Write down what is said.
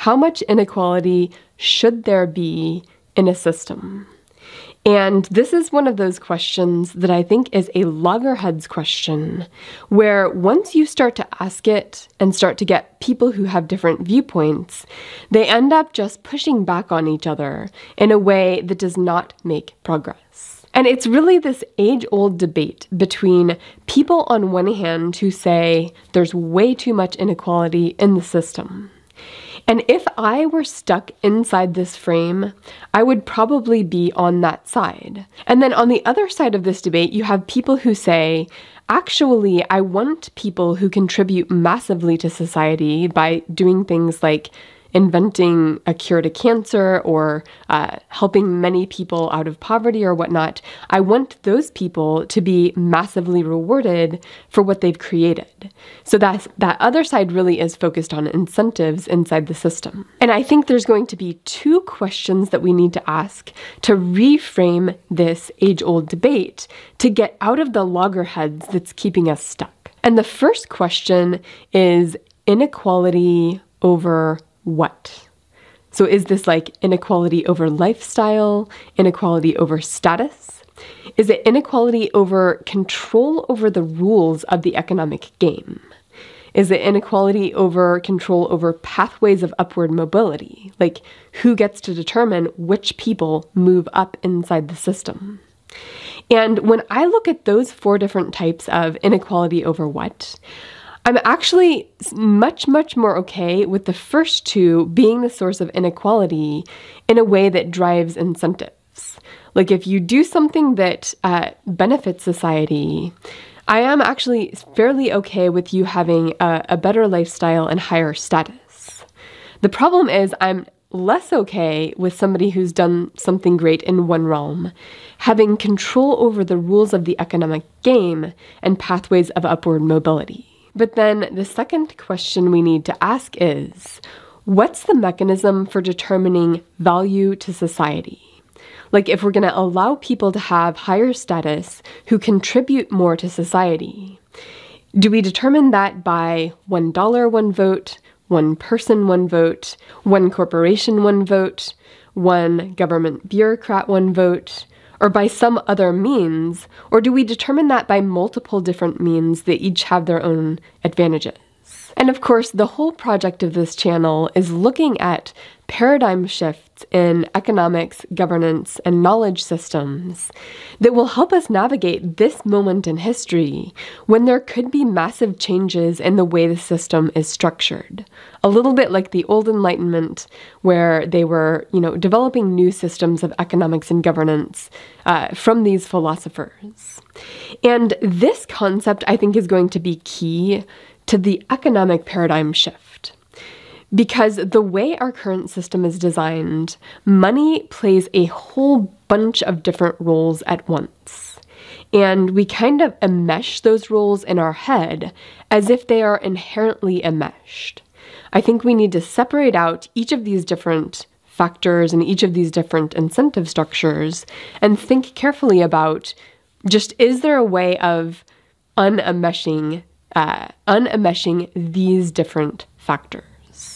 how much inequality should there be in a system? And this is one of those questions that I think is a loggerheads question, where once you start to ask it and start to get people who have different viewpoints, they end up just pushing back on each other in a way that does not make progress. And it's really this age-old debate between people on one hand who say there's way too much inequality in the system. And if I were stuck inside this frame, I would probably be on that side. And then on the other side of this debate, you have people who say, actually, I want people who contribute massively to society by doing things like inventing a cure to cancer or helping many people out of poverty or whatnot. I want those people to be massively rewarded for what they've created. So that other side really is focused on incentives inside the system. And I think there's going to be two questions that we need to ask to reframe this age-old debate to get out of the loggerheads that's keeping us stuck. And the first question is inequality over what? So is this like inequality over lifestyle, inequality over status? Is it inequality over control over the rules of the economic game? Is it inequality over control over pathways of upward mobility? Like who gets to determine which people move up inside the system? And when I look at those four different types of inequality over what, I'm actually much, much more okay with the first two being the source of inequality in a way that drives incentives. Like if you do something that benefits society, I am actually fairly okay with you having a better lifestyle and higher status. The problem is I'm less okay with somebody who's done something great in one realm, having control over the rules of the economic game and pathways of upward mobility. But then the second question we need to ask is, what's the mechanism for determining value to society? Like if we're going to allow people to have higher status who contribute more to society, do we determine that by $1, one vote, one person, one vote, one corporation, one vote, one government bureaucrat, one vote, or by some other means? Or do we determine that by multiple different means that each have their own advantages? And of course, the whole project of this channel is looking at paradigm shifts in economics, governance, and knowledge systems that will help us navigate this moment in history when there could be massive changes in the way the system is structured. A little bit like the Old Enlightenment, where they were, developing new systems of economics and governance from these philosophers. And this concept, I think, is going to be key to the economic paradigm shift. Because the way our current system is designed, money plays a whole bunch of different roles at once. And we kind of enmesh those roles in our head as if they are inherently enmeshed. I think we need to separate out each of these different factors and each of these different incentive structures and think carefully about just, is there a way of unenmeshing these different factors?